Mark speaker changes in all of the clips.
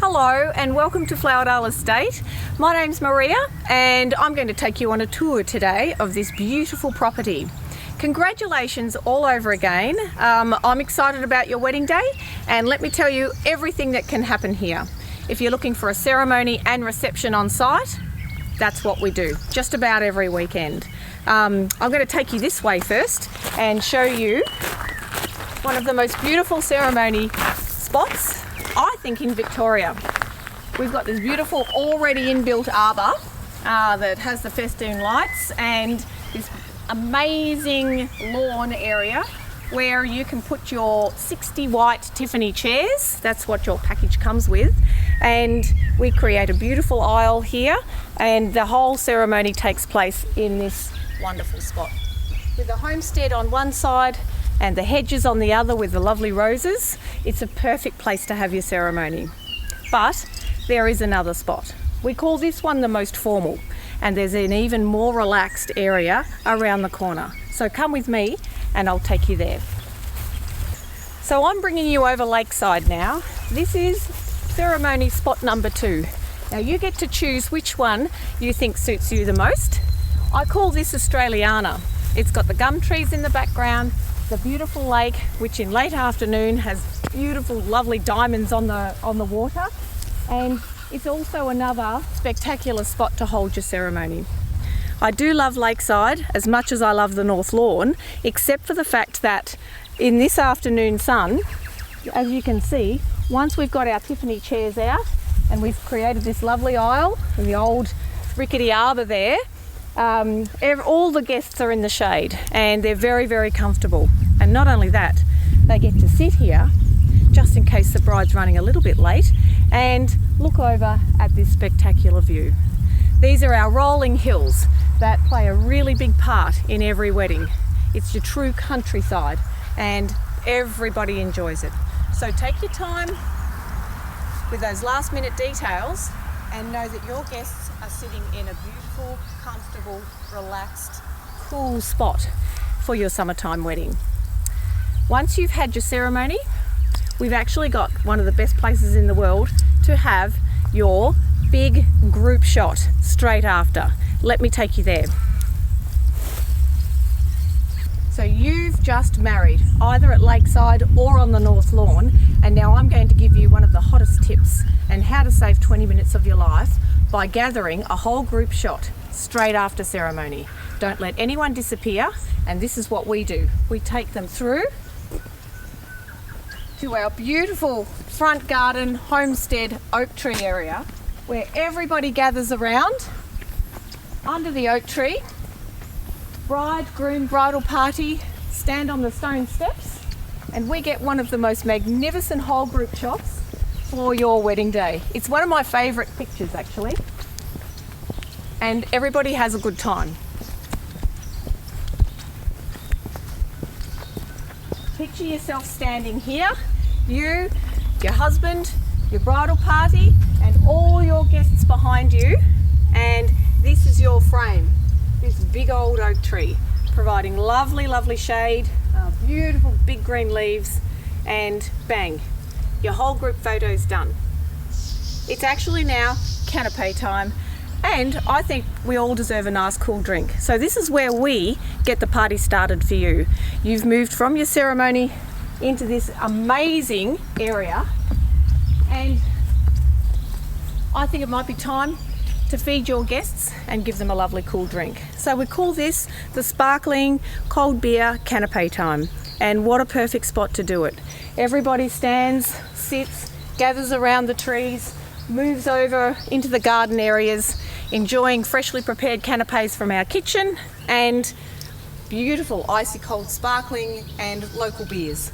Speaker 1: Hello and welcome to Flowerdale Estate. My name's Maria and I'm going to take you on a tour today of this beautiful property. Congratulations all over again. I'm excited about your wedding day and let me tell you everything that can happen here. If you're looking for a ceremony and reception on site, that's what we do just about every weekend. I'm going to take you this way first and show you one of the most beautiful ceremony spots, I think, in Victoria. We've got this beautiful already inbuilt arbour that has the festoon lights and this amazing lawn area where you can put your 60 white Tiffany chairs. That's what your package comes with. And we create a beautiful aisle here and the whole ceremony takes place in this wonderful spot. With the homestead on one side and the hedges on the other with the lovely roses, it's a perfect place to have your ceremony. But there is another spot. We call this one the most formal, and there's an even more relaxed area around the corner. So come with me and I'll take you there. So I'm bringing you over lakeside now. This is ceremony spot number 2. Now you get to choose which one you think suits you the most. I call this Australiana. It's got the gum trees in the background, the beautiful lake, which in late afternoon has beautiful, lovely diamonds on the water, and it's also another spectacular spot to hold your ceremony. I do love lakeside as much as I love the North Lawn, except for the fact that in this afternoon sun, as you can see, once we've got our Tiffany chairs out and we've created this lovely aisle and the old rickety arbour there, all the guests are in the shade and they're very, very comfortable. And not only that, they get to sit here just in case the bride's running a little bit late and look over at this spectacular view. These are our rolling hills that play a really big part in every wedding. It's your true countryside and everybody enjoys it. So take your time with those last minute details and know that your guests are sitting in a beautiful, comfortable, relaxed, cool spot for your summertime wedding. Once you've had your ceremony, we've actually got one of the best places in the world to have your big group shot straight after. Let me take you there. So you've just married either at lakeside or on the North Lawn, and now I'm going to give you one of the hottest tips and how to save 20 minutes of your life by gathering a whole group shot straight after ceremony. Don't let anyone disappear, and this is what we do. We take them through to our beautiful front garden homestead oak tree area where everybody gathers around under the oak tree. Bride, groom, bridal party stand on the stone steps and we get one of the most magnificent whole group shots for your wedding day. It's one of my favourite pictures actually, and everybody has a good time. Picture yourself standing here, you, your husband, your bridal party and all your guests behind you, and this is your frame. This big old oak tree providing lovely, lovely shade, beautiful big green leaves, and bang, your whole group photo's done. It's actually now canapé time, and I think we all deserve a nice cool drink. So this is where we get the party started for you. You've moved from your ceremony into this amazing area, and I think it might be time to feed your guests and give them a lovely cool drink. So we call this the sparkling cold beer canapé time, and what a perfect spot to do it. Everybody stands, sits, gathers around the trees, moves over into the garden areas, enjoying freshly prepared canapés from our kitchen and beautiful icy cold sparkling and local beers.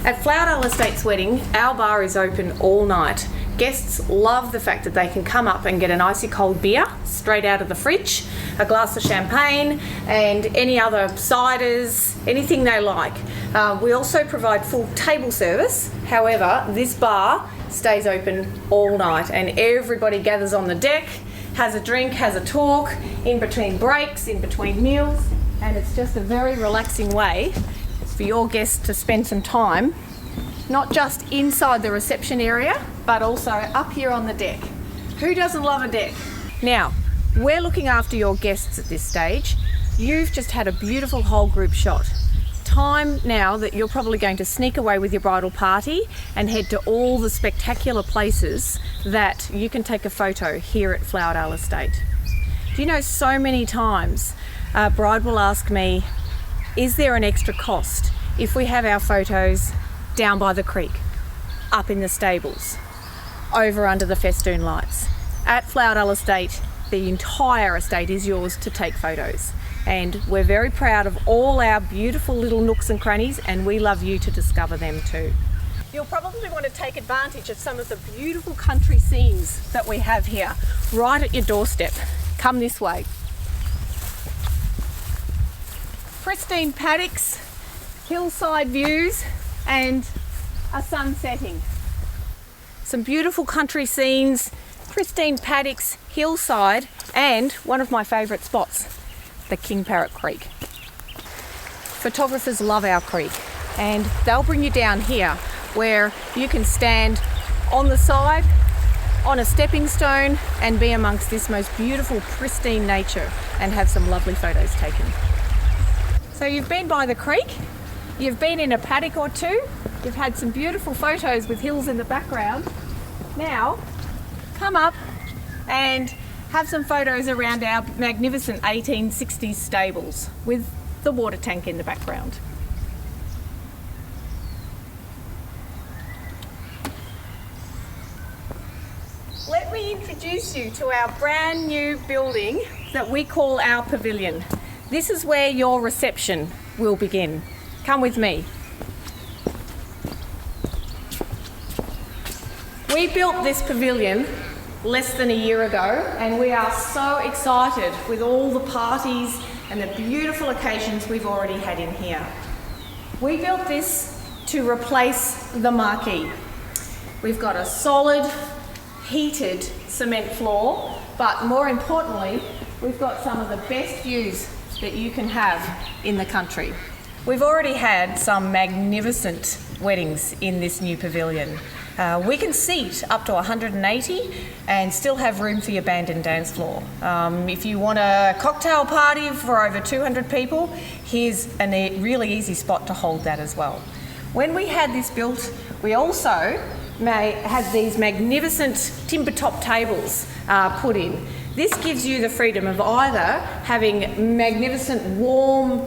Speaker 1: At Flowerdale Estate's wedding, our bar is open all night. Guests love the fact that they can come up and get an icy cold beer straight out of the fridge, a glass of champagne and any other ciders, anything they like. We also provide full table service. However, this bar stays open all night and everybody gathers on the deck, has a drink, has a talk, in between breaks, in between meals, and it's just a very relaxing way for your guests to spend some time not just inside the reception area, but also up here on the deck. Who doesn't love a deck? Now, we're looking after your guests at this stage. You've just had a beautiful whole group shot. Time now that you're probably going to sneak away with your bridal party and head to all the spectacular places that you can take a photo here at Flowerdale Estate. Do you know, so many times a bride will ask me, is there an extra cost if we have our photos down by the creek, up in the stables, over under the festoon lights? At Flowerdale Estate, the entire estate is yours to take photos. And we're very proud of all our beautiful little nooks and crannies, and we love you to discover them too. You'll probably want to take advantage of some of the beautiful country scenes that we have here, right at your doorstep. Come this way. Pristine paddocks, hillside views, and a sun setting. Some beautiful country scenes, pristine paddocks, hillside, and one of my favourite spots, the King Parrot Creek. Photographers love our creek, and they'll bring you down here where you can stand on the side on a stepping stone and be amongst this most beautiful pristine nature and have some lovely photos taken. So you've been by the creek, you've been in a paddock or two, you've had some beautiful photos with hills in the background. Now come up and have some photos around our magnificent 1860s stables with the water tank in the background. Let me introduce you to our brand new building that we call our pavilion. This is where your reception will begin. Come with me. We built this pavilion less than a year ago, and we are so excited with all the parties and the beautiful occasions we've already had in here. We built this to replace the marquee. We've got a solid, heated cement floor, but more importantly, we've got some of the best views that you can have in the country. We've already had some magnificent weddings in this new pavilion. We can seat up to 180 and still have room for your band and dance floor. If you want a cocktail party for over 200 people, here's a really easy spot to hold that as well. When we had this built, we also had these magnificent timber top tables put in. This gives you the freedom of either having magnificent warm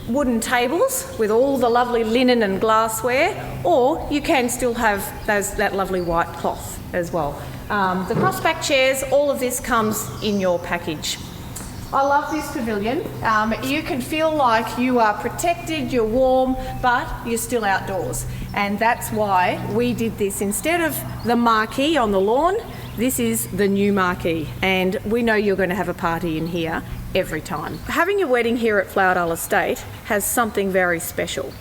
Speaker 1: wooden tables with all the lovely linen and glassware, or you can still have that lovely white cloth as well. The crossback chairs, all of this comes in your package. I love this pavilion. You can feel like you are protected, you're warm, but you're still outdoors. And that's why we did this. Instead of the marquee on the lawn, this is the new marquee, and we know you're going to have a party in here every time. Having your wedding here at Flowerdale Estate has something very special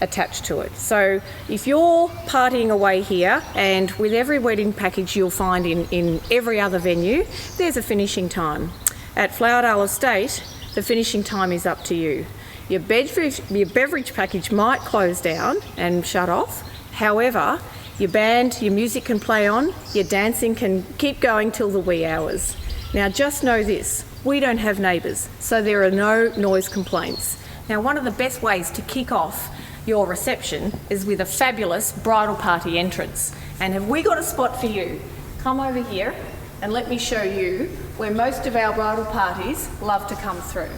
Speaker 1: attached to it. So if you're partying away here, and with every wedding package you'll find in every other venue, there's a finishing time. At Flowerdale Estate, the finishing time is up to you. Your beverage package might close down and shut off. However, your band, your music can play on, your dancing can keep going till the wee hours. Now just know this, we don't have neighbours, so there are no noise complaints. Now one of the best ways to kick off your reception is with a fabulous bridal party entrance. And have we got a spot for you? Come over here and let me show you where most of our bridal parties love to come through.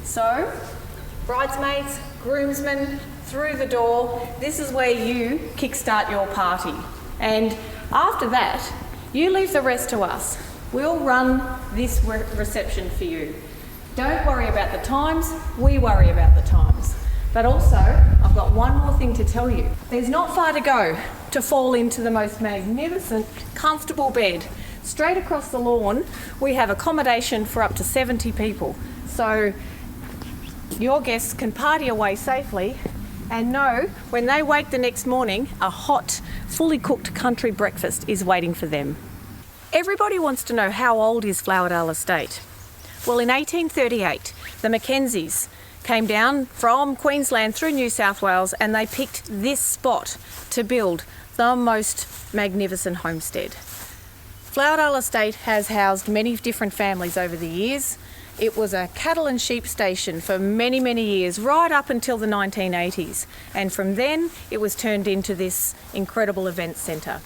Speaker 1: So, bridesmaids, groomsmen, through the door, this is where you kickstart your party. And after that, you leave the rest to us. We'll run this reception for you. Don't worry about the times, we worry about the times. But also, I've got one more thing to tell you. There's not far to go to fall into the most magnificent, comfortable bed. Straight across the lawn, we have accommodation for up to 70 people. So your guests can party away safely and know when they wake the next morning, a hot, fully cooked country breakfast is waiting for them. Everybody wants to know, how old is Flowerdale Estate? Well, in 1838, the Mackenzies came down from Queensland through New South Wales, and they picked this spot to build the most magnificent homestead. Flowerdale Estate has housed many different families over the years. It was a cattle and sheep station for many, many years, right up until the 1980s. And from then, it was turned into this incredible event centre.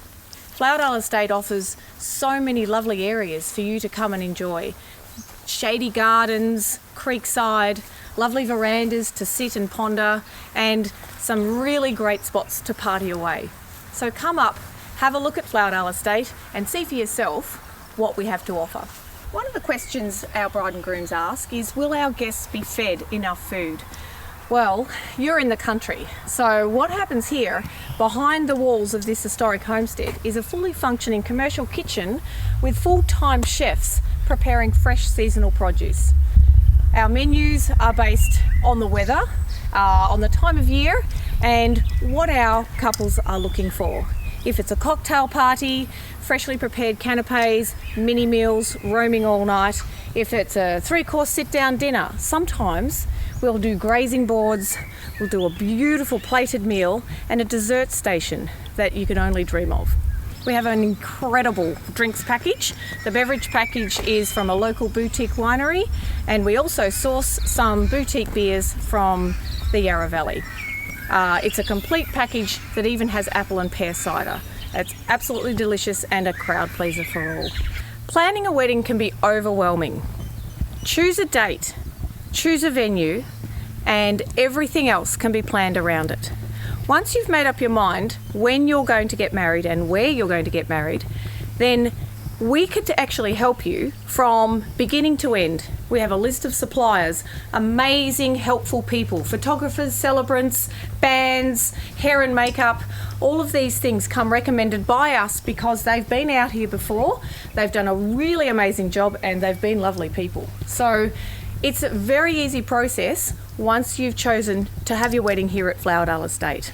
Speaker 1: Flowerdale Estate offers so many lovely areas for you to come and enjoy. Shady gardens, creekside, lovely verandas to sit and ponder, and some really great spots to party away. So come up, have a look at Flowerdale Estate and see for yourself what we have to offer. One of the questions our bride and grooms ask is, will our guests be fed enough food? Well, you're in the country, so what happens here behind the walls of this historic homestead is a fully functioning commercial kitchen with full-time chefs preparing fresh seasonal produce. Our menus are based on the weather, on the time of year, and what our couples are looking for. If it's a cocktail party, freshly prepared canapes, mini meals, roaming all night. If it's a 3-course sit-down dinner, sometimes we'll do grazing boards, we'll do a beautiful plated meal and a dessert station that you can only dream of. We have an incredible drinks package. The beverage package is from a local boutique winery, and we also source some boutique beers from the Yarra Valley. It's a complete package that even has apple and pear cider. It's absolutely delicious and a crowd pleaser for all. Planning a wedding can be overwhelming. Choose a date, choose a venue, and everything else can be planned around it. Once you've made up your mind when you're going to get married and where you're going to get married, then we could actually help you from beginning to end. We have a list of suppliers, amazing, helpful people, photographers, celebrants, bands, hair and makeup. All of these things come recommended by us because they've been out here before, they've done a really amazing job, and they've been lovely people. So it's a very easy process once you've chosen to have your wedding here at Flowerdale Estate.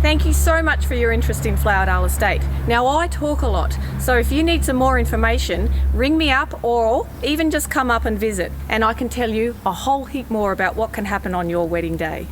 Speaker 1: Thank you so much for your interest in Flowerdale Estate. Now, I talk a lot, so if you need some more information, ring me up or even just come up and visit, and I can tell you a whole heap more about what can happen on your wedding day.